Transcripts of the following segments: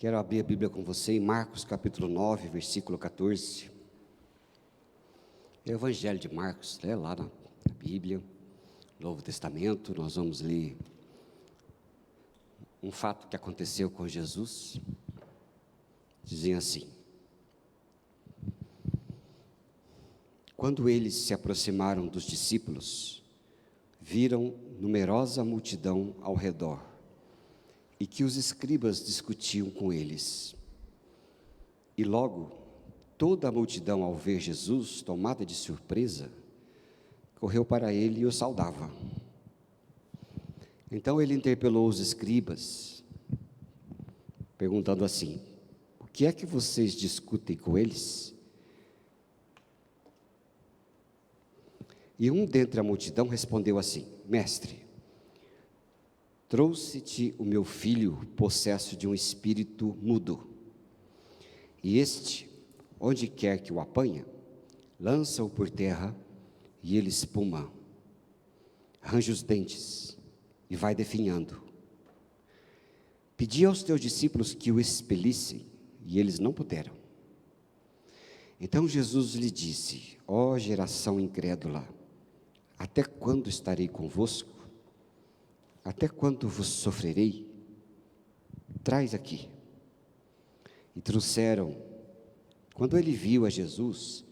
Quero abrir a Bíblia com você em Marcos capítulo 9, versículo 14. É o Evangelho de Marcos, lá na Bíblia, Novo Testamento. Nós vamos ler um fato que aconteceu com Jesus. Dizem assim: quando eles se aproximaram dos discípulos, viram numerosa multidão ao redor, e que os escribas discutiam com eles. E logo, toda a multidão, ao ver Jesus, tomada de surpresa, correu para ele e o saudava. Então ele interpelou os escribas, perguntando assim: o que é que vocês discutem com eles? E um dentre a multidão respondeu assim: Mestre, trouxe-te o meu filho possesso de um espírito mudo. E este, onde quer que o apanha, lança-o por terra e ele espuma, arranja os dentes e vai definhando. Pedi aos teus discípulos que o expelissem e eles não puderam. Então Jesus lhe disse: ó geração incrédula, até quando estarei convosco? Até quando vos sofrerei? Traz aqui. E trouxeram. Quando ele viu a Jesus,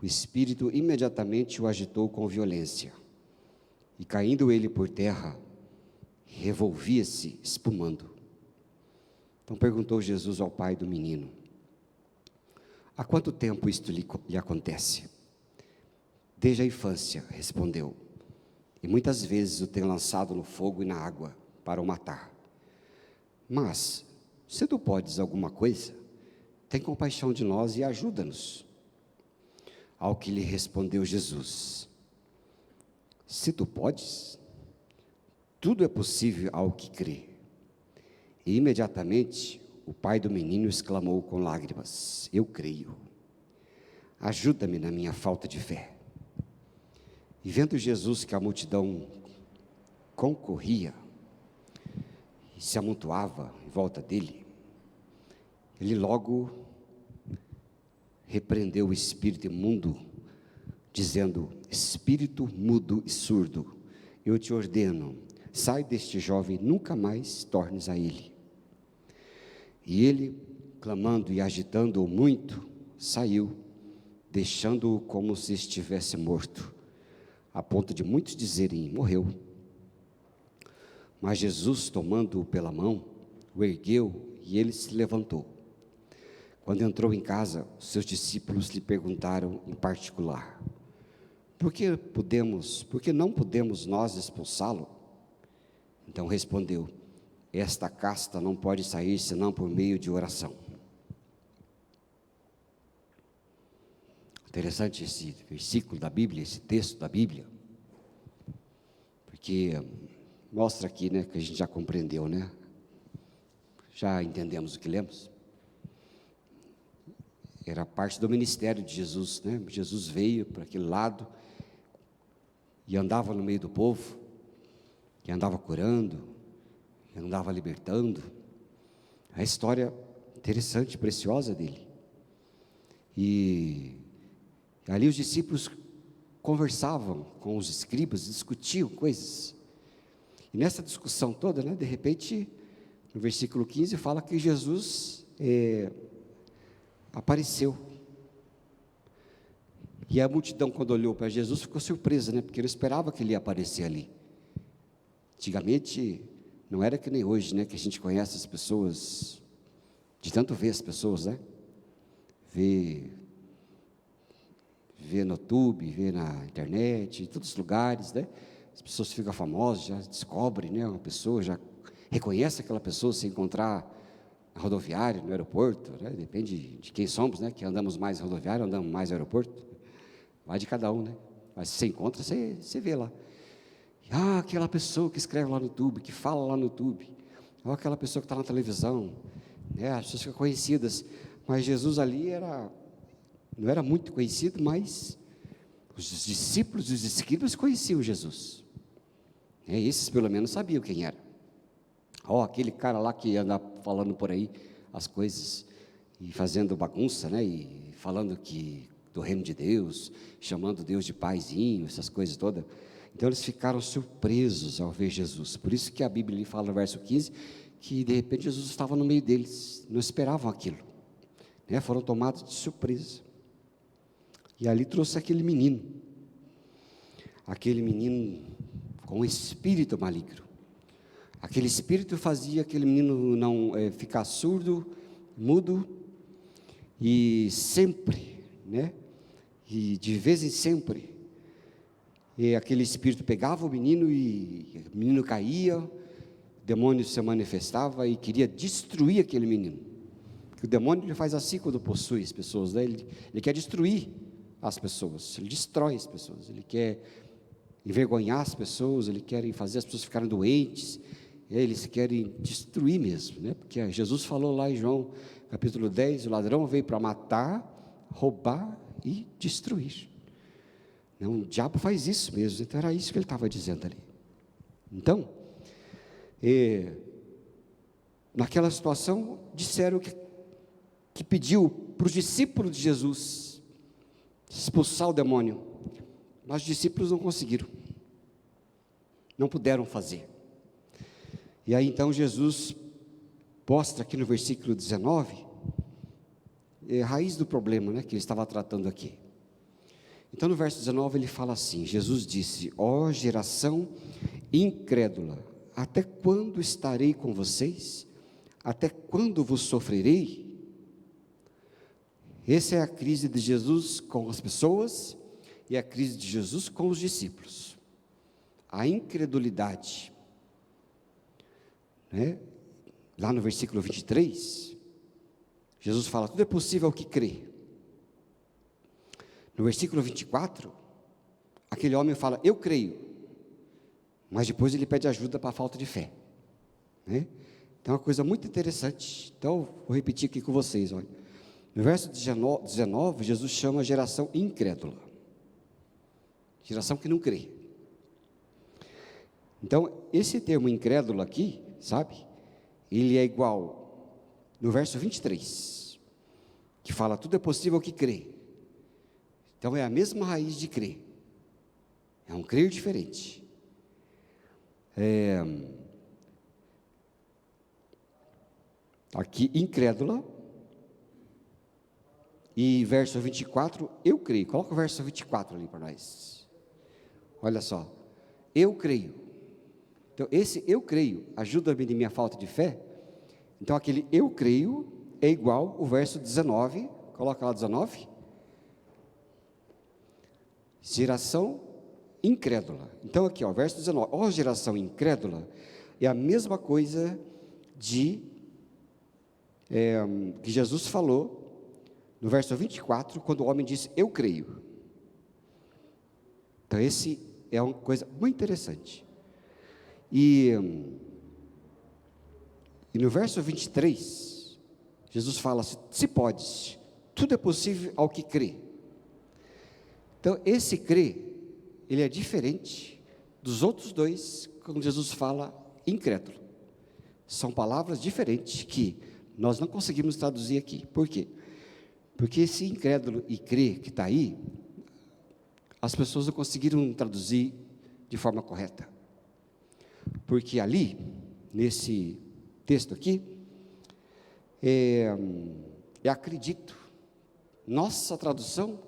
o espírito imediatamente o agitou com violência. E caindo ele por terra, revolvia-se, espumando. Então perguntou Jesus ao pai do menino: há quanto tempo isto lhe acontece? Desde a infância, respondeu. E muitas vezes o tem lançado no fogo e na água para o matar. Mas, se tu podes alguma coisa, tem compaixão de nós e ajuda-nos. Ao que lhe respondeu Jesus: se tu podes, tudo é possível ao que crê. E imediatamente o pai do menino exclamou com lágrimas: eu creio, ajuda-me na minha falta de fé. E vendo Jesus que a multidão concorria e se amontoava em volta dele, ele logo repreendeu o espírito imundo, dizendo: espírito mudo e surdo, eu te ordeno, sai deste jovem, nunca mais tornes a ele. E ele, clamando e agitando-o muito, saiu, deixando-o como se estivesse morto, a ponto de muitos dizerem: morreu. Mas Jesus, tomando-o pela mão, o ergueu e ele se levantou. Quando entrou em casa, seus discípulos lhe perguntaram em particular: por que não podemos nós expulsá-lo? Então respondeu: esta casta não pode sair senão por meio de oração. Interessante esse versículo da Bíblia, esse texto da Bíblia, porque mostra aqui, que a gente já compreendeu, já entendemos o que lemos. Era parte do ministério de Jesus, Jesus veio para aquele lado e andava no meio do povo, e andava curando, e andava libertando. A história interessante, preciosa dele. E ali os discípulos conversavam com os escribas, discutiam coisas. E nessa discussão toda, de repente, no versículo 15, fala que Jesus apareceu. E a multidão, quando olhou para Jesus, ficou surpresa, porque não esperava que ele ia aparecer ali. Antigamente, não era que nem hoje, que a gente conhece as pessoas, de tanto ver as pessoas, Vê no YouTube, vê na internet, em todos os lugares, As pessoas ficam famosas, já descobrem, uma pessoa, já reconhece aquela pessoa se encontrar na rodoviária, no aeroporto, depende de quem somos, que andamos mais na rodoviária, andamos mais no aeroporto, vai de cada um, Mas se você encontra, você vê lá. Aquela pessoa que escreve lá no YouTube, que fala lá no YouTube, ou aquela pessoa que está na televisão, as pessoas ficam conhecidas, mas Jesus ali não era muito conhecido, mas os discípulos e os escribas conheciam Jesus. Esses pelo menos sabiam quem era. Aquele cara lá que anda falando por aí, as coisas, e fazendo bagunça, né? E falando que do reino de Deus, chamando Deus de paizinho, essas coisas todas. Então eles ficaram surpresos ao ver Jesus. Por isso que a Bíblia fala no verso 15, que de repente Jesus estava no meio deles, não esperavam aquilo, né? Foram tomados de surpresa. E ali trouxe aquele menino com um espírito maligno. Aquele espírito fazia aquele menino não ficar surdo, mudo, e sempre, né? E de vez em sempre, e aquele espírito pegava o menino e o menino caía, o demônio se manifestava e queria destruir aquele menino. O demônio ele faz assim quando possui as pessoas, né? Ele quer destruir as pessoas, ele destrói as pessoas, ele quer envergonhar as pessoas, ele quer fazer as pessoas ficarem doentes, eles querem destruir mesmo, né? Porque Jesus falou lá em João capítulo 10, o ladrão veio para matar, roubar e destruir. Não, o diabo faz isso mesmo, então era isso que ele estava dizendo ali. Então, naquela situação, disseram que pediu para os discípulos de Jesus expulsar o demônio, mas os discípulos não conseguiram, não puderam fazer. E aí então Jesus mostra aqui no versículo 19, a raiz do problema, né, que ele estava tratando aqui. Então no verso 19 ele fala assim, Jesus disse, ó geração incrédula, até quando estarei com vocês? Até quando vos sofrerei? Essa é a crise de Jesus com as pessoas e a crise de Jesus com os discípulos. A incredulidade, né? Lá no versículo 23, Jesus fala, tudo é possível ao que crê. No versículo 24, aquele homem fala, eu creio, mas depois ele pede ajuda para a falta de fé, né? Então é uma coisa muito interessante. Então vou repetir aqui com vocês, olha. No verso 19, Jesus chama a geração incrédula, geração que não crê. Então esse termo incrédulo aqui, sabe, ele é igual no verso 23, que fala, tudo é possível ao que crê. Então é a mesma raiz de crer, é um crer diferente. Aqui, incrédula, e verso 24, eu creio. Coloca o verso 24 ali para nós. Olha só, eu creio. Então, esse eu creio ajuda-me de minha falta de fé. Então, aquele eu creio é igual o verso 19, coloca lá 19. Geração incrédula. Então, aqui, ó, verso 19, ó geração incrédula, é a mesma coisa que Jesus falou no verso 24, quando o homem disse, eu creio. Então, esse é uma coisa muito interessante. E no verso 23, Jesus fala, se podes, tudo é possível ao que crê. Então, esse crer, ele é diferente dos outros dois, quando Jesus fala incrédulo. São palavras diferentes que nós não conseguimos traduzir aqui. Por quê? Porque esse incrédulo e crer que está aí, as pessoas não conseguiram traduzir de forma correta. Porque ali, nesse texto aqui, acredito. Nossa tradução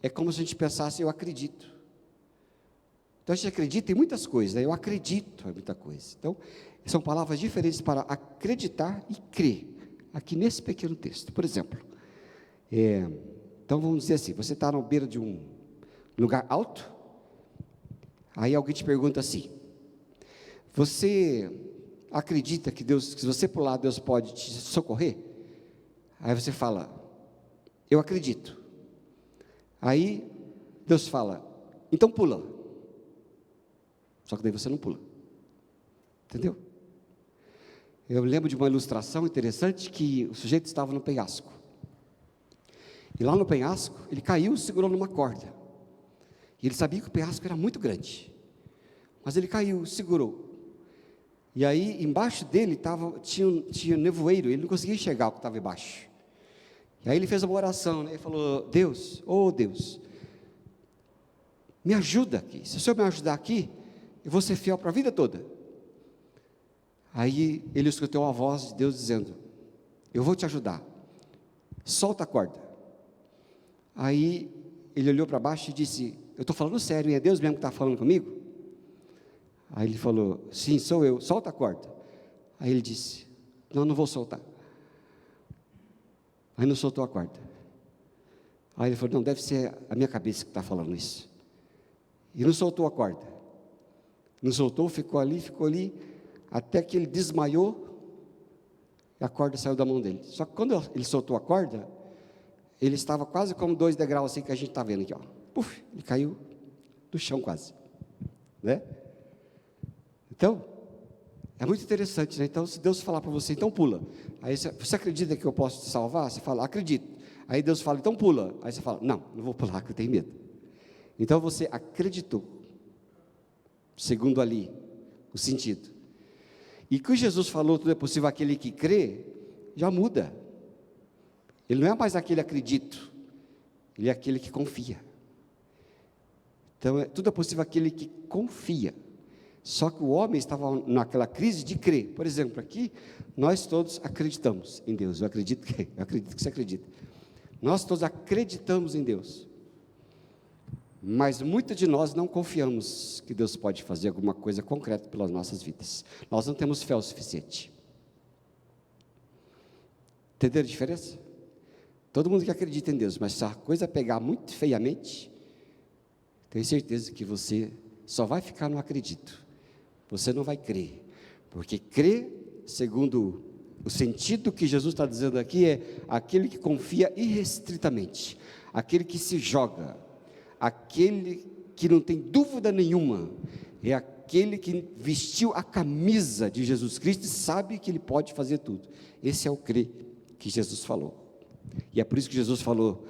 é como se a gente pensasse, eu acredito. Então a gente acredita em muitas coisas, né? Eu acredito em muita coisa. Então, são palavras diferentes para acreditar e crer, aqui nesse pequeno texto. Por exemplo, então vamos dizer assim, você está na beira de um lugar alto, aí alguém te pergunta assim, você acredita que Deus, se você pular, Deus pode te socorrer? Aí você fala, eu acredito. Aí Deus fala, então pula. Só que daí você não pula. Entendeu? Eu lembro de uma ilustração interessante que o sujeito estava no penhasco. E lá no penhasco, ele caiu e segurou numa corda. E ele sabia que o penhasco era muito grande. Mas ele caiu, segurou. E aí, embaixo dele tinha nevoeiro, ele não conseguia enxergar o que estava embaixo. E aí ele fez uma oração, né? Ele falou: Deus, oh Deus, me ajuda aqui. Se o Senhor me ajudar aqui, eu vou ser fiel para a vida toda. Aí ele escutou a voz de Deus dizendo: eu vou te ajudar, solta a corda. Aí ele olhou para baixo e disse: eu estou falando sério, é Deus mesmo que está falando comigo? Aí ele falou: sim, sou eu, solta a corda. Aí ele disse: não vou soltar. Aí não soltou a corda. Aí ele falou: não, deve ser a minha cabeça que está falando isso. E não soltou a corda. Não soltou, ficou ali, até que ele desmaiou, e a corda saiu da mão dele. Só que quando ele soltou a corda, ele estava quase como 2 degraus assim que a gente está vendo aqui, ó. Puf, ele caiu do chão quase, né? Então, é muito interessante, né? Então, se Deus falar para você, então pula. Aí você acredita que eu posso te salvar? Você fala: acredito. Aí Deus fala: então pula. Aí você fala: não vou pular, que eu tenho medo. Então você acreditou, segundo ali o sentido. E que Jesus falou: tudo é possível aquele que crê, já muda. Ele não é mais aquele acredito, ele é aquele que confia. Então, tudo é possível aquele que confia. Só que o homem estava naquela crise de crer. Por exemplo, aqui, nós todos acreditamos em Deus. Eu acredito que você acredita. Nós todos acreditamos em Deus. Mas muitos de nós não confiamos que Deus pode fazer alguma coisa concreta pelas nossas vidas. Nós não temos fé o suficiente. Entenderam a diferença? Todo mundo que acredita em Deus, mas se a coisa pegar muito feiamente, tenho certeza que você só vai ficar no acredito. Você não vai crer, porque crer, segundo o sentido que Jesus está dizendo aqui, é aquele que confia irrestritamente, aquele que se joga, aquele que não tem dúvida nenhuma, é aquele que vestiu a camisa de Jesus Cristo e sabe que Ele pode fazer tudo. Esse é o crer que Jesus falou. E é por isso que Jesus falou: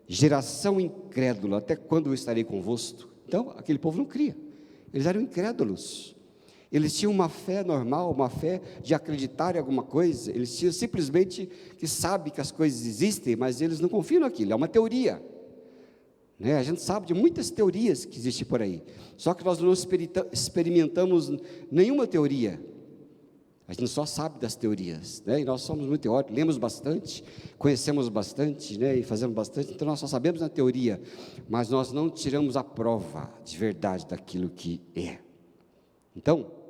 geração incrédula, até quando eu estarei convosco? Então, aquele povo não cria, eles eram incrédulos. Eles tinham uma fé normal, uma fé de acreditar em alguma coisa. Eles tinham simplesmente que sabe que as coisas existem, mas eles não confiam naquilo, é uma teoria, né? A gente sabe de muitas teorias que existem por aí, só que nós não experimentamos nenhuma teoria. A gente só sabe das teorias, né? E nós somos muito teóricos, lemos bastante, conhecemos bastante, né? E fazemos bastante, então nós só sabemos na teoria, mas nós não tiramos a prova de verdade daquilo que é. Então,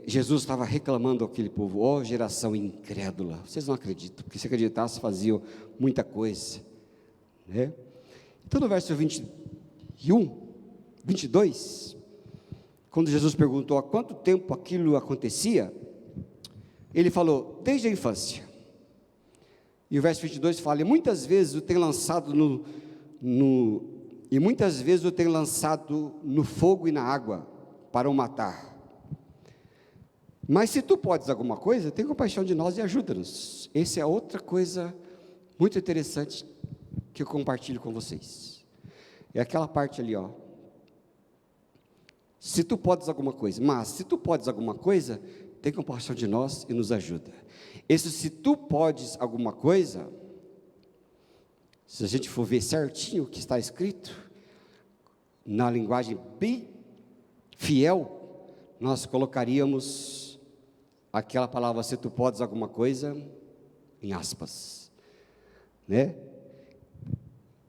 Jesus estava reclamando àquele povo: ó geração incrédula, vocês não acreditam, porque se acreditasse faziam muita coisa, né? Então no verso 22, quando Jesus perguntou há quanto tempo aquilo acontecia, ele falou: desde a infância. E o verso 22 fala: e muitas vezes o tem lançado no fogo e na água para o matar. Mas se tu podes alguma coisa, tem compaixão de nós e ajuda-nos. Essa é outra coisa muito interessante que eu compartilho com vocês. É aquela parte ali, ó. Se tu podes alguma coisa, mas se tu podes alguma coisa, tem compaixão de nós e nos ajuda. Esse se tu podes alguma coisa, se a gente for ver certinho o que está escrito, na linguagem bem fiel, nós colocaríamos aquela palavra se tu podes alguma coisa, em aspas, né?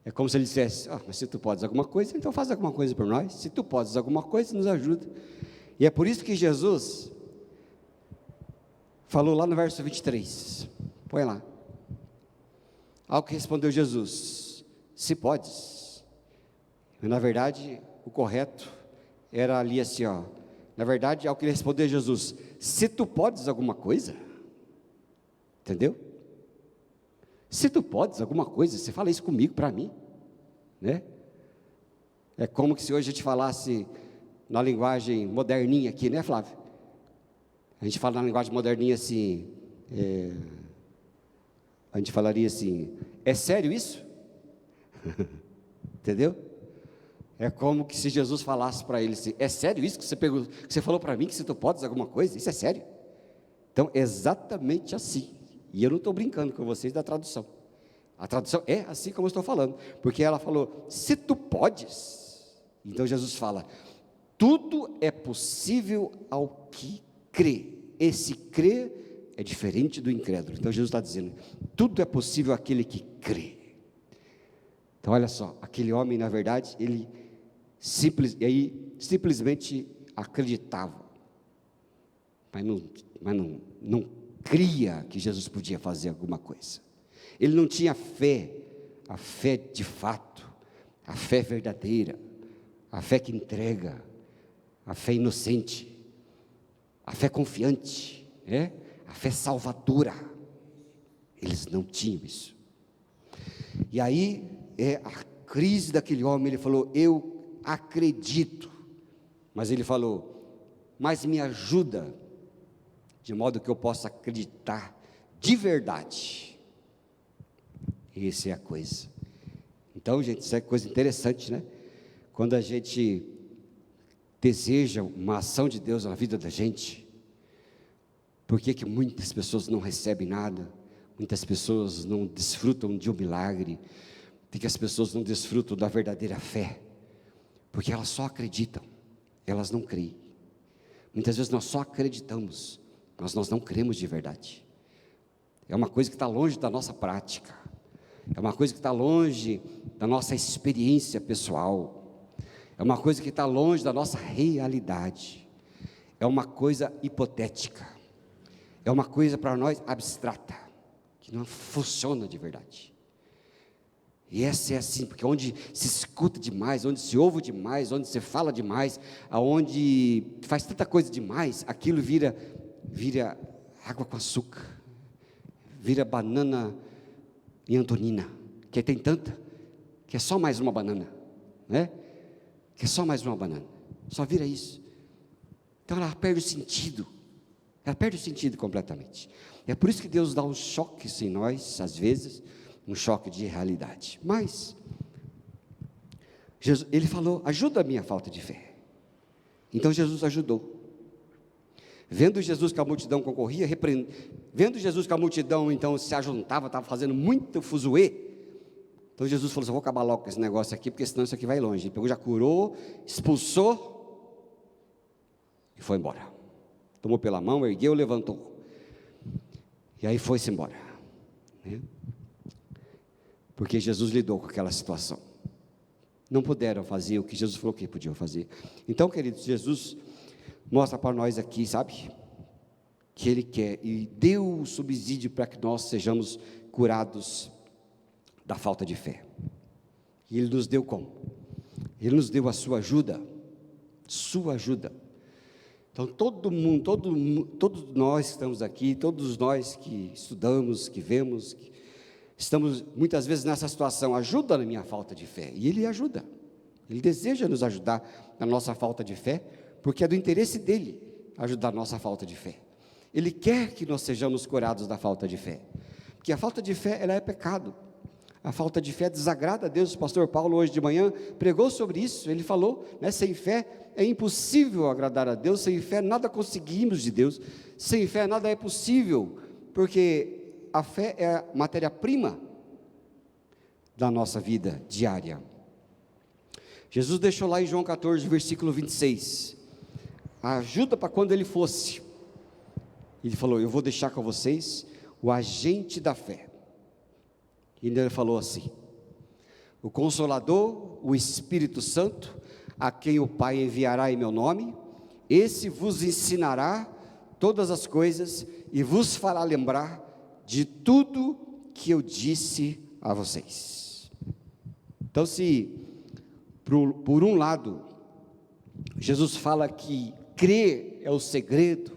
É como se ele dissesse: mas se tu podes alguma coisa, então faz alguma coisa por nós. Se tu podes alguma coisa, nos ajuda. E é por isso que Jesus falou lá no verso 23, põe lá. Ao que respondeu Jesus: se podes. E, na verdade, o correto era ali assim, ó. Na verdade, ao que respondeu Jesus: se tu podes alguma coisa. Entendeu? Se tu podes alguma coisa, você fala isso comigo, para mim, né? É como que se hoje a gente falasse na linguagem moderninha aqui, né, Flávio? A gente fala na linguagem moderninha assim, a gente falaria assim: é sério isso? Entendeu? É como que se Jesus falasse para ele assim: é sério isso que você pegou, que você falou para mim, que se tu podes alguma coisa? Isso é sério? Então, exatamente assim. E eu não estou brincando com vocês da tradução. A tradução é assim como eu estou falando, porque ela falou: se tu podes. Então Jesus fala: tudo é possível ao que crê. Esse crer é diferente do incrédulo. Então Jesus está dizendo: tudo é possível àquele que crê. Então olha só, aquele homem, na verdade, ele simplesmente acreditava, mas não cria que Jesus podia fazer alguma coisa. Ele não tinha fé, a fé de fato, a fé verdadeira, a fé que entrega, a fé inocente, a fé confiante, a fé salvadora. Eles não tinham isso. E aí a crise daquele homem. Ele falou: eu acredito, mas ele falou: mas me ajuda, de modo que eu possa acreditar de verdade. Essa é a coisa. Então, gente, isso é coisa interessante, né? Quando a gente deseja uma ação de Deus na vida da gente, por que muitas pessoas não recebem nada? Muitas pessoas não desfrutam de um milagre? Por que as pessoas não desfrutam da verdadeira fé? Porque elas só acreditam, elas não creem. Muitas vezes nós só acreditamos, mas nós não cremos de verdade. É uma coisa que está longe da nossa prática, é uma coisa que está longe da nossa experiência pessoal, é uma coisa que está longe da nossa realidade, é uma coisa hipotética, é uma coisa para nós abstrata, que não funciona de verdade. E essa é assim, porque onde se escuta demais, onde se ouve demais, onde se fala demais, aonde faz tanta coisa demais, aquilo vira água com açúcar, vira banana em Antonina, que tem tanta, que é só mais uma banana, né? Que é só mais uma banana, só vira isso. Então ela perde o sentido, completamente. É por isso que Deus dá uns choques em nós, às vezes, um choque de realidade. Mas Jesus, ele falou: ajuda a minha falta de fé. Então Jesus ajudou. Vendo Jesus que a multidão concorria, vendo Jesus que a multidão então se ajuntava, estava fazendo muito fuzuê, então Jesus falou assim: vou acabar logo com esse negócio aqui, porque senão isso aqui vai longe. Ele pegou, já curou, expulsou e foi embora. Tomou pela mão, ergueu, levantou, e aí foi-se embora, né? Porque Jesus lidou com aquela situação. Não puderam fazer o que Jesus falou que podiam fazer. Então, queridos, Jesus mostra para nós aqui, sabe, que Ele quer e deu o subsídio para que nós sejamos curados da falta de fé. E Ele nos deu como? Ele nos deu a sua ajuda. Então todo mundo, todos nós que estamos aqui, todos nós que estudamos, que vemos, que estamos muitas vezes nessa situação: ajuda na minha falta de fé. E Ele ajuda, Ele deseja nos ajudar na nossa falta de fé, porque é do interesse dEle ajudar a nossa falta de fé. Ele quer que nós sejamos curados da falta de fé, porque a falta de fé, ela é pecado. A falta de fé desagrada a Deus. O pastor Paulo hoje de manhã pregou sobre isso. Ele falou, né, sem fé é impossível agradar a Deus, sem fé nada conseguimos de Deus, sem fé nada é possível, porque a fé é a matéria-prima da nossa vida diária. Jesus deixou lá em João 14, versículo 26, a ajuda para quando Ele fosse. Ele falou: eu vou deixar com vocês o agente da fé. E Ele falou assim: o Consolador, o Espírito Santo, a quem o Pai enviará em meu nome, esse vos ensinará todas as coisas e vos fará lembrar de tudo que eu disse a vocês. Então, se por um lado Jesus fala que crer é o segredo,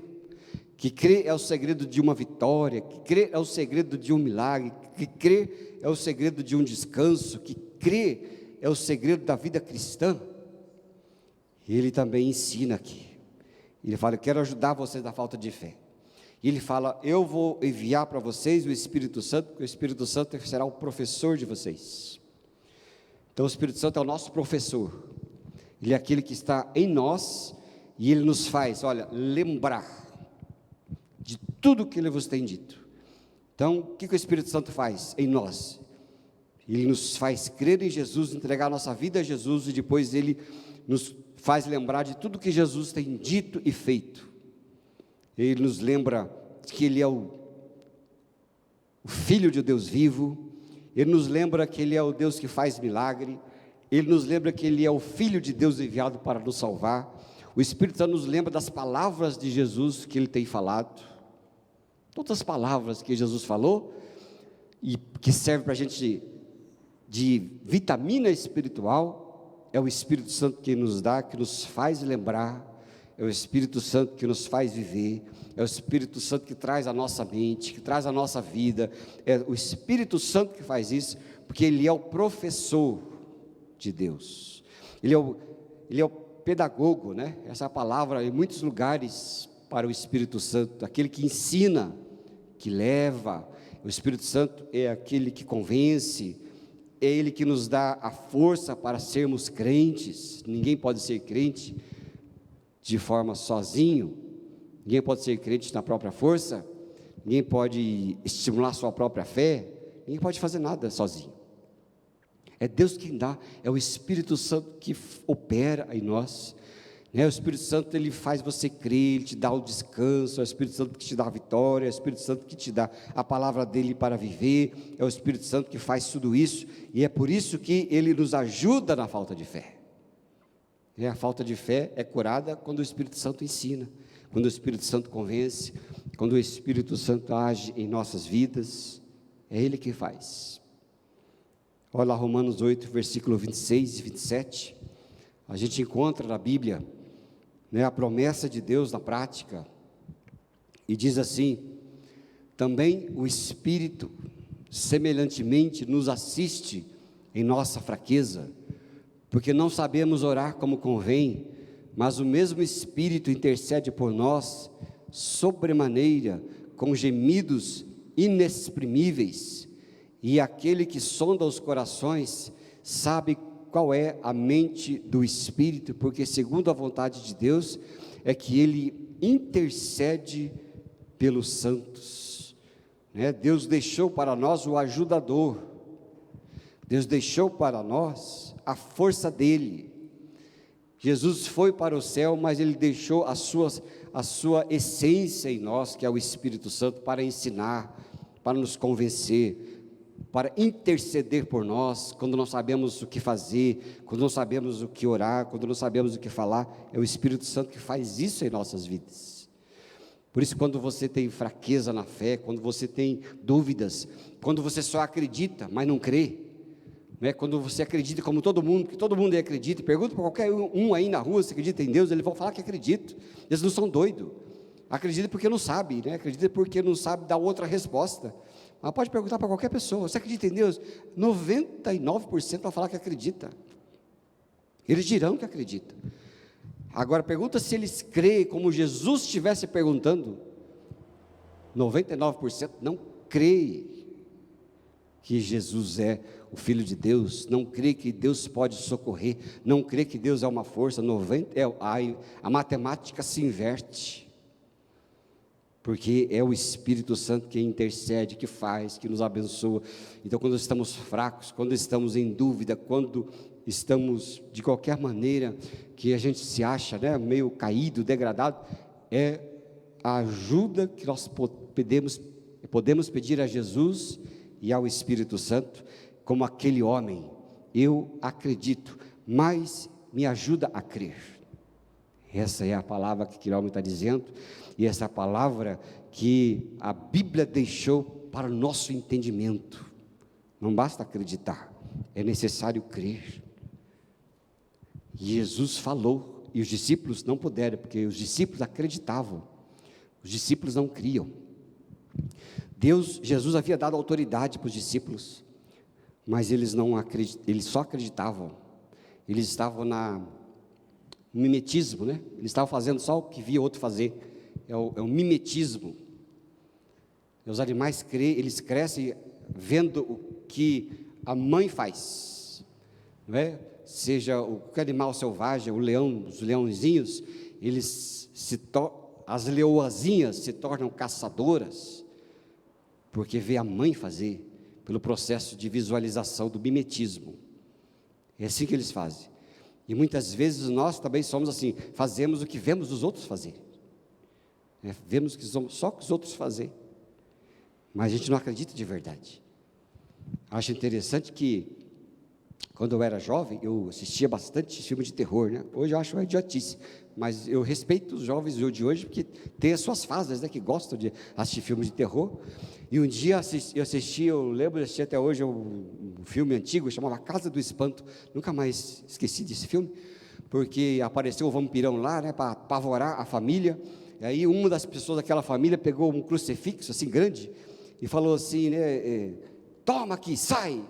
que crer é o segredo de uma vitória, que crer é o segredo de um milagre, que crer é o segredo de um descanso, que crer é o segredo da vida cristã. E Ele também ensina aqui. Ele fala: eu quero ajudar vocês na falta de fé. E Ele fala: eu vou enviar para vocês o Espírito Santo, porque o Espírito Santo será o professor de vocês. Então o Espírito Santo é o nosso professor. Ele é aquele que está em nós, e Ele nos faz, olha, lembrar de tudo que Ele vos tem dito. Então, o que o Espírito Santo faz em nós? Ele nos faz crer em Jesus, entregar a nossa vida a Jesus, e depois Ele nos faz lembrar de tudo que Jesus tem dito e feito. Ele nos lembra que Ele é o Filho de Deus vivo, Ele nos lembra que Ele é o Deus que faz milagre, Ele nos lembra que Ele é o Filho de Deus enviado para nos salvar. O Espírito Santo nos lembra das palavras de Jesus que Ele tem falado, todas as palavras que Jesus falou, e que serve para a gente de vitamina espiritual, é o Espírito Santo que nos dá, que nos faz lembrar, é o Espírito Santo que nos faz viver, é o Espírito Santo que traz a nossa mente, que traz a nossa vida, é o Espírito Santo que faz isso, porque Ele é o professor de Deus, Ele é o pedagogo, né? Essa palavra em muitos lugares para o Espírito Santo, aquele que ensina, que leva. O Espírito Santo é aquele que convence, é Ele que nos dá a força para sermos crentes. Ninguém pode ser crente de forma sozinho, ninguém pode ser crente na própria força, ninguém pode estimular sua própria fé, ninguém pode fazer nada sozinho. É Deus quem dá, é o Espírito Santo que opera em nós, né? O Espírito Santo, Ele faz você crer, Ele te dá o descanso, é o Espírito Santo que te dá a vitória, é o Espírito Santo que te dá a palavra dEle para viver, é o Espírito Santo que faz tudo isso, e é por isso que Ele nos ajuda na falta de fé. A falta de fé é curada quando o Espírito Santo ensina, quando o Espírito Santo convence, quando o Espírito Santo age em nossas vidas, é Ele que faz. Olha lá Romanos 8, versículo 26 e 27, a gente encontra na Bíblia, né, a promessa de Deus na prática, e diz assim: também o Espírito semelhantemente nos assiste em nossa fraqueza, porque não sabemos orar como convém, mas o mesmo Espírito intercede por nós, sobremaneira, com gemidos inexprimíveis, e aquele que sonda os corações, sabe qual é a mente do Espírito, porque segundo a vontade de Deus, é que Ele intercede pelos santos, né? Deus deixou para nós o ajudador, Deus deixou para nós a força dEle. Jesus foi para o céu, mas Ele deixou a sua essência em nós, que é o Espírito Santo, para ensinar, para nos convencer, para interceder por nós, quando não sabemos o que fazer, quando não sabemos o que orar, quando não sabemos o que falar, é o Espírito Santo que faz isso em nossas vidas. Por isso, quando você tem fraqueza na fé, quando você tem dúvidas, quando você só acredita, mas não crê, né? Quando você acredita como todo mundo, que todo mundo aí acredita, pergunta para qualquer um aí na rua se acredita em Deus, eles vão falar que acreditam. Eles não são doidos, acredita porque não sabe, né? Acredita porque não sabe dar outra resposta. Mas pode perguntar para qualquer pessoa: você acredita em Deus? 99% vai falar que acredita. Eles dirão que acreditam. Agora pergunta se eles creem como Jesus estivesse perguntando. 99% não crê que Jesus é o Filho de Deus, não crê que Deus pode socorrer, não crê que Deus é uma força. A matemática se inverte, porque é o Espírito Santo que intercede, que faz, que nos abençoa. Então, quando estamos fracos, quando estamos em dúvida, quando estamos de qualquer maneira que a gente se acha, né, meio caído, degradado, é a ajuda que nós podemos pedir a Jesus e ao Espírito Santo, como aquele homem: eu acredito, mas me ajuda a crer. Essa é a palavra que aquele homem está dizendo, e essa é a palavra que a Bíblia deixou para o nosso entendimento. Não basta acreditar, é necessário crer. Jesus falou, e os discípulos não puderam, porque os discípulos acreditavam, os discípulos não criam. Jesus havia dado autoridade para os discípulos, mas eles só acreditavam, eles estavam no mimetismo, né? Eles estavam fazendo só o que via outro fazer, é o mimetismo. Os animais eles crescem vendo o que a mãe faz, não é? seja o animal selvagem, o leão, os leãozinhos, as leoazinhas se tornam caçadoras, porque vê a mãe fazer, pelo processo de visualização do mimetismo. É assim que eles fazem. E muitas vezes nós também somos assim, fazemos o que vemos os outros fazer. Vemos que só que os outros fazem, mas a gente não acredita de verdade. Acho interessante que, quando eu era jovem, eu assistia bastante filme de terror, né? Hoje eu acho uma idiotice, mas eu respeito os jovens de hoje, porque tem as suas fases, né, que gostam de assistir filme de terror. E um dia eu lembro de assistir até hoje um filme antigo, chamava Casa do Espanto. Nunca mais esqueci desse filme, porque apareceu o vampirão lá, né, para apavorar a família. E aí uma das pessoas daquela família pegou um crucifixo assim grande e falou assim, né, toma aqui, sai.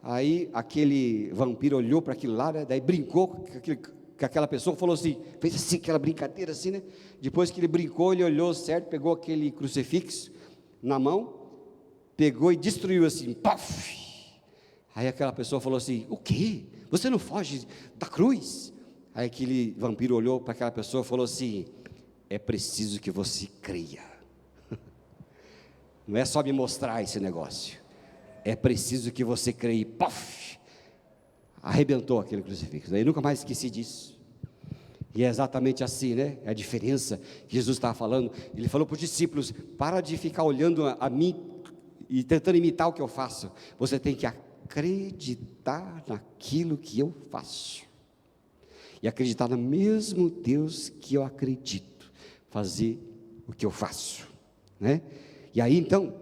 Aí aquele vampiro olhou para aquilo lá, né, daí brincou com aquela pessoa, falou assim, fez assim, aquela brincadeira assim, né? Depois que ele brincou, ele olhou certo, pegou aquele crucifixo na mão, pegou e destruiu assim, paf! Aí aquela pessoa falou assim, o quê? Você não foge da cruz? Aí aquele vampiro olhou para aquela pessoa e falou assim, é preciso que você creia. Não é só me mostrar esse negócio, é preciso que você creia. E pof, arrebentou aquele crucifixo. Aí nunca mais esqueci disso. E é exatamente assim, né? É a diferença que Jesus estava falando. Ele falou para os discípulos, para de ficar olhando a mim e tentando imitar o que eu faço. Você tem que acreditar naquilo que eu faço, e acreditar no mesmo Deus que eu acredito, fazer o que eu faço, né? E aí então,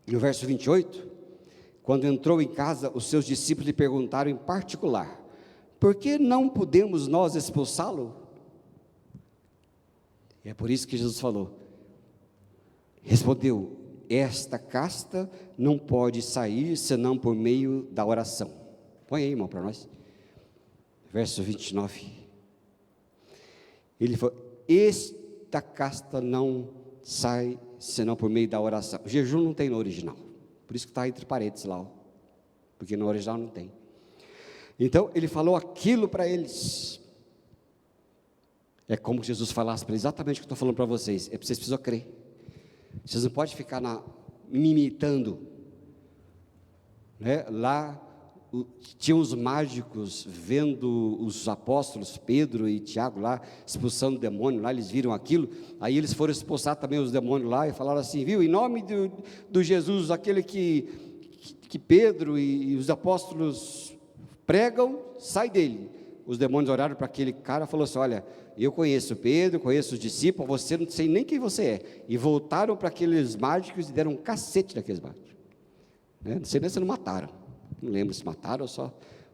no verso 28, quando entrou em casa, os seus discípulos lhe perguntaram em particular, por que não podemos nós expulsá-lo? E é por isso que Jesus respondeu, esta casta não pode sair, senão por meio da oração. Põe aí, irmão, para nós, verso 29, ele falou, esta casta não sai, senão por meio da oração. O jejum não tem no original, por isso que está entre parênteses lá, porque no original não tem. Então ele falou aquilo para eles, é como Jesus falasse para eles, exatamente o que eu estou falando para vocês, vocês precisam crer, vocês não podem ficar me imitando, né? Lá tinha os mágicos vendo os apóstolos Pedro e Tiago lá expulsando o demônio, lá eles viram aquilo, aí eles foram expulsar também os demônios lá e falaram assim, viu, em nome do Jesus, aquele que Pedro e os apóstolos pregam, sai dele. Os demônios oraram para aquele cara e falaram assim, olha, eu conheço Pedro, conheço os discípulos, você não sei nem quem você é, e voltaram para aqueles mágicos e deram um cacete naqueles mágicos, né? Não sei nem se não mataram, não lembro se mataram ou só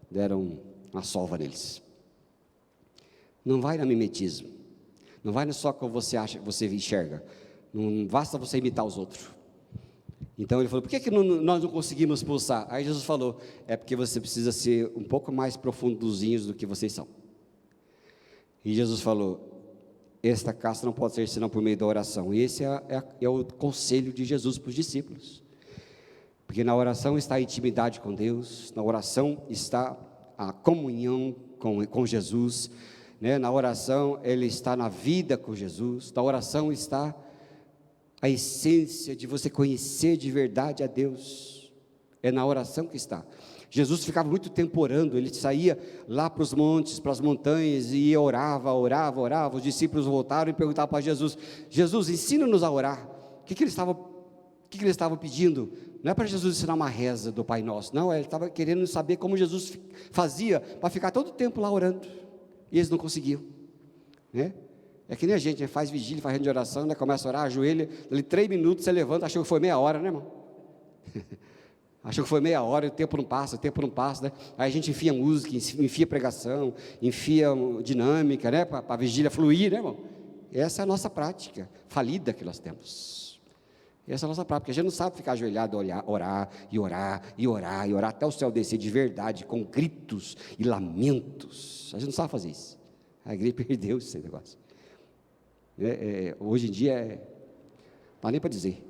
deram uma sova neles. Não vai no mimetismo, não vai só como você acha, que você enxerga, não basta você imitar os outros. Então ele falou, por que nós não conseguimos expulsar? Aí Jesus falou, é porque você precisa ser um pouco mais profundozinhos do que vocês são. E Jesus falou, esta casta não pode ser senão por meio da oração. E esse é o conselho de Jesus para os discípulos. Porque na oração está a intimidade com Deus, na oração está a comunhão com Jesus, né? Na oração ele está na vida com Jesus, na oração está a essência de você conhecer de verdade a Deus, é na oração que está. Jesus ficava muito tempo orando, ele saía lá para os montes, para as montanhas, e orava, os discípulos voltaram e perguntavam para Jesus, Jesus, ensina-nos a orar. O que eles estavam pedindo? Não é para Jesus ensinar uma reza do Pai Nosso, não, ele estava querendo saber como Jesus fazia, para ficar todo o tempo lá orando, e eles não conseguiam, né? É que nem a gente, né? Faz vigília, faz reunião de oração, né? Começa a orar, ajoelha, ali 3 minutos você levanta, achou que foi meia hora, né, irmão? Achou que foi meia hora, o tempo não passa, né? Aí a gente enfia música, enfia pregação, enfia dinâmica, né? Para a vigília fluir, né, irmão? Essa é a nossa prática falida que nós temos. Essa é a nossa prática, porque a gente não sabe ficar ajoelhado, orar, até o céu descer de verdade, com gritos e lamentos. A gente não sabe fazer isso. A igreja perdeu esse negócio. Hoje em dia, não dá nem para dizer.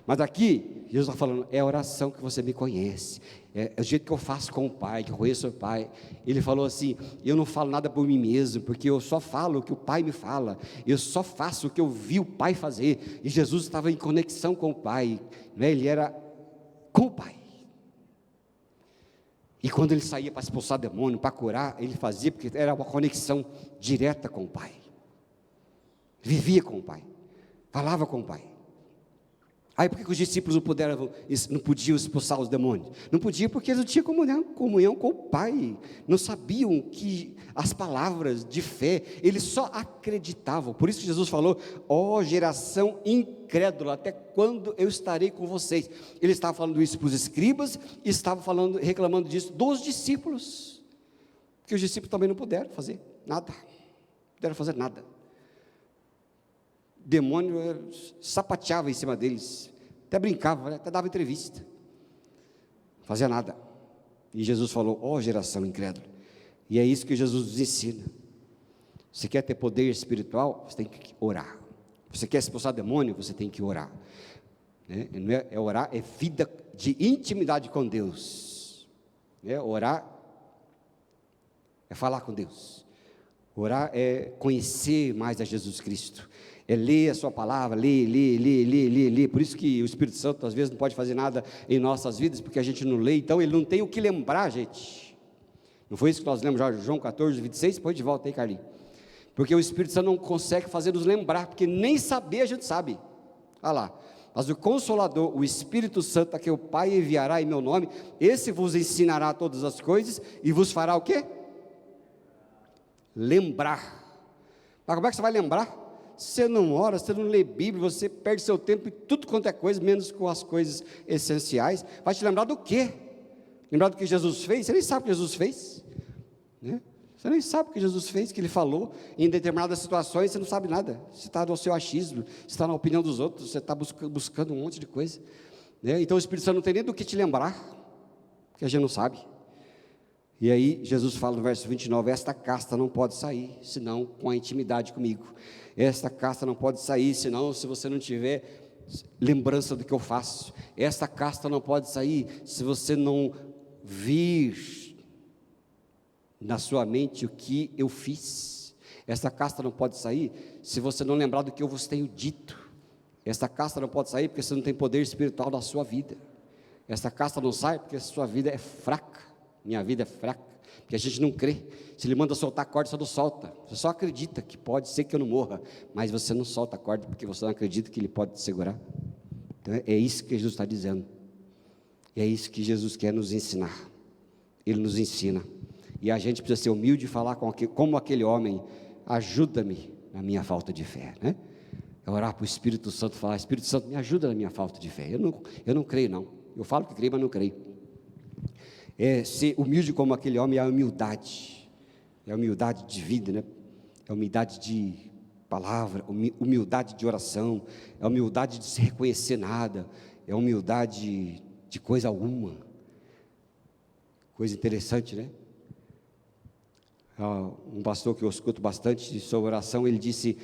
Mas aqui, Jesus está falando, é a oração que você me conhece, é o jeito que eu faço com o Pai, que eu conheço o Pai. Ele falou assim, eu não falo nada por mim mesmo, porque eu só falo o que o Pai me fala, eu só faço o que eu vi o Pai fazer. E Jesus estava em conexão com o Pai, né? Ele era com o Pai. E quando ele saía para expulsar demônio, para curar, ele fazia, porque era uma conexão direta com o Pai. Vivia com o Pai, falava com o Pai. Aí por que os discípulos não podiam expulsar os demônios? Não podiam porque eles não tinham comunhão com o Pai, não sabiam que as palavras de fé, eles só acreditavam. Por isso que Jesus falou, ó geração incrédula, até quando eu estarei com vocês? Ele estava falando isso para os escribas, e estava reclamando disso dos discípulos, porque os discípulos também não puderam fazer nada, demônio sapateava em cima deles, até brincava, até dava entrevista, não fazia nada. E Jesus falou, ó geração incrédula. E é isso que Jesus nos ensina. Você quer ter poder espiritual? Você tem que orar. Você quer expulsar demônio? Você tem que orar, né? Não é orar, é vida de intimidade com Deus, né? Orar é falar com Deus, orar é conhecer mais a Jesus Cristo, é ler a sua palavra, ler. Por isso que o Espírito Santo às vezes não pode fazer nada em nossas vidas, porque a gente não lê, então ele não tem o que lembrar, gente. Não foi isso que nós lemos já, João 14, 26? Põe de volta aí, Carlinhos. Porque o Espírito Santo não consegue fazer nos lembrar, porque nem saber a gente sabe. Olha lá, mas o Consolador, o Espírito Santo, a que o Pai enviará em meu nome, esse vos ensinará todas as coisas, e vos fará o quê? Lembrar. Mas como é que você vai lembrar? Você não ora, você não lê Bíblia, você perde seu tempo em tudo quanto é coisa, menos com as coisas essenciais. Vai te lembrar do quê? Lembrar do que Jesus fez? Você nem sabe o que Jesus fez, né? Você nem sabe o que Jesus fez, que Ele falou em determinadas situações, você não sabe nada. Você está no seu achismo, você está na opinião dos outros, você está buscando um monte de coisa, né? Então o Espírito Santo não tem nem do que te lembrar, porque a gente não sabe. E aí Jesus fala no verso 29, esta casta não pode sair, senão com a intimidade comigo. Esta casta não pode sair, senão se você não tiver lembrança do que eu faço. Esta casta não pode sair, se você não vir na sua mente o que eu fiz. Esta casta não pode sair, se você não lembrar do que eu vos tenho dito. Esta casta não pode sair, porque você não tem poder espiritual na sua vida. Esta casta não sai, porque a sua vida é fraca. Minha vida é fraca, porque a gente não crê. Se Ele manda soltar a corda, você não solta. Você só acredita que pode ser que eu não morra, mas você não solta a corda, porque você não acredita que Ele pode te segurar. Então é isso que Jesus está dizendo. É isso que Jesus quer nos ensinar. Ele nos ensina. E a gente precisa ser humilde e falar como aquele homem, ajuda-me na minha falta de fé, né? É orar para o Espírito Santo, falar, Espírito Santo, me ajuda na minha falta de fé. Eu não creio não. Eu falo que creio, mas não creio. É ser humilde como aquele homem, é a humildade de vida, né? É humildade de palavra, humildade de oração, é humildade de se reconhecer nada, é humildade de coisa alguma. Coisa interessante, né? Um pastor que eu escuto bastante sobre oração, ele disse,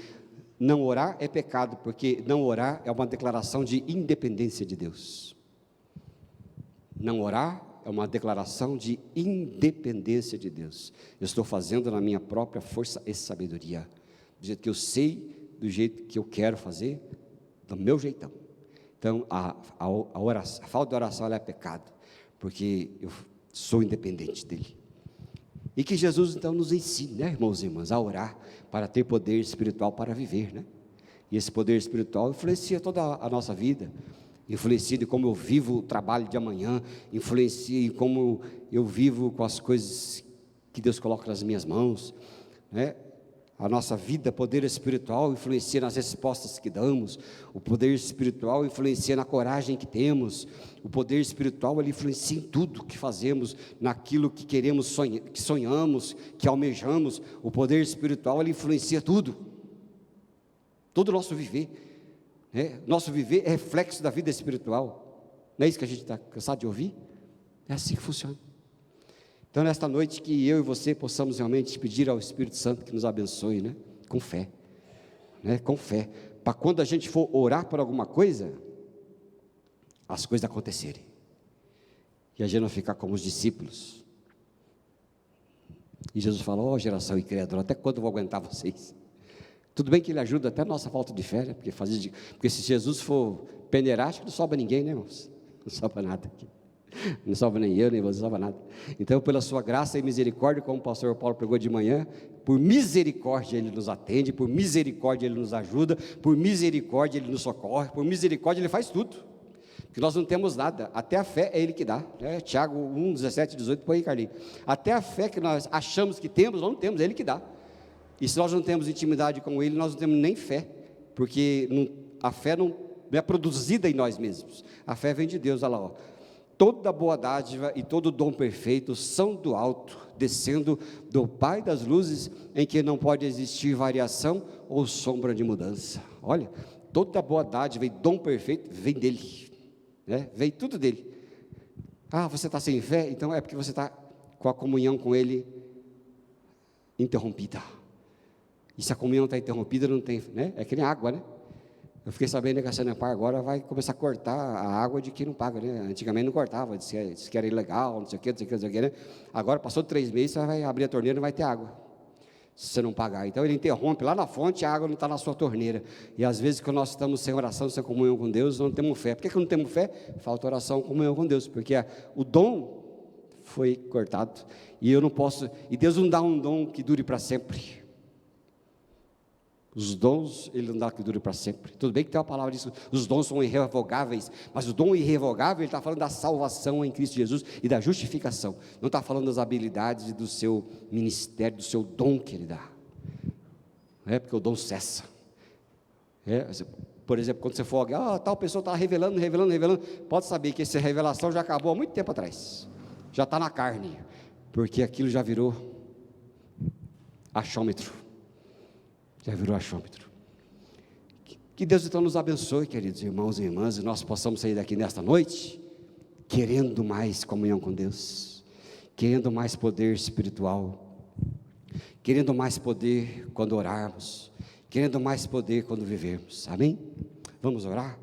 não orar é pecado, porque não orar é uma declaração de independência de Deus. Não orar é uma declaração de independência de Deus. Eu estou fazendo na minha própria força e sabedoria, do jeito que eu sei, do jeito que eu quero fazer, do meu jeitão. Então, a falta de oração ela é pecado, porque eu sou independente dEle. E que Jesus então nos ensine, né, irmãos e irmãs, a orar, para ter poder espiritual para viver, né? E esse poder espiritual influencia toda a nossa vida, influencia em como eu vivo o trabalho de amanhã, influencia em como eu vivo com as coisas que Deus coloca nas minhas mãos, né? A nossa vida, poder espiritual, influencia nas respostas que damos, o poder espiritual influencia na coragem que temos, o poder espiritual, ele influencia em tudo que fazemos, naquilo que queremos, que sonhamos, que almejamos, o poder espiritual, ele influencia tudo, todo o nosso viver, né? Nosso viver é reflexo da vida espiritual, não é isso que a gente está cansado de ouvir? É assim que funciona. Então, nesta noite, que eu e você possamos realmente pedir ao Espírito Santo que nos abençoe, né? Com fé, né? Com fé, para quando a gente for orar por alguma coisa, as coisas acontecerem. E a gente não ficar como os discípulos. E Jesus falou: geração incrédula, até quando eu vou aguentar vocês? Tudo bem que ele ajuda até a nossa falta de fé, né? Porque se Jesus for peneirar, acho que não sobra ninguém, né, irmãos? Não sobra nada aqui. Não sobra nem eu, nem você, não sobra nada. Então, pela sua graça e misericórdia, como o pastor Paulo pregou de manhã, por misericórdia ele nos atende, por misericórdia ele nos ajuda, por misericórdia ele nos socorre, por misericórdia ele faz tudo. Porque nós não temos nada, até a fé é ele que dá, né? Tiago 1, 17, 18, põe aí, Carlinhos. Até a fé que nós achamos que temos, nós não temos, é ele que dá. E se nós não temos intimidade com ele, nós não temos nem fé, porque a fé não é produzida em nós mesmos, a fé vem de Deus. Olha lá, ó. Toda boa dádiva e todo dom perfeito são do alto, descendo do Pai das luzes, em que não pode existir variação ou sombra de mudança. Olha, toda boa dádiva e dom perfeito vem dele, né? Vem tudo dele. Ah, você está sem fé? Então é porque você está com a comunhão com ele interrompida. E se a comunhão está interrompida, não tem, né? É que nem água, né? Eu fiquei sabendo que a Sanepar agora vai começar a cortar a água de quem não paga, né? Antigamente não cortava, disse que era ilegal, não sei o que, né? Agora passou 3 meses, você vai abrir a torneira e não vai ter água, se você não pagar. Então ele interrompe lá na fonte, a água não está na sua torneira. E às vezes quando nós estamos sem oração, sem comunhão com Deus, não temos fé. Por que não temos fé? Falta oração, comunhão com Deus, porque o dom foi cortado, e eu não posso, e Deus não dá um dom que dure para sempre. Os dons, ele não dá que dure para sempre. Tudo bem que tem uma palavra disso, os dons são irrevogáveis, mas o dom irrevogável, ele está falando da salvação em Cristo Jesus e da justificação, não está falando das habilidades e do seu ministério, do seu dom que ele dá. Não é porque o dom cessa. Por exemplo, quando você for alguém, tal pessoa está revelando, pode saber que essa revelação já acabou há muito tempo atrás, já está na carne, porque aquilo já virou achômetro. Já virou achômetro. Que Deus então nos abençoe, queridos irmãos e irmãs, e nós possamos sair daqui nesta noite, querendo mais comunhão com Deus, querendo mais poder espiritual, querendo mais poder quando orarmos, querendo mais poder quando vivermos, amém? Vamos orar?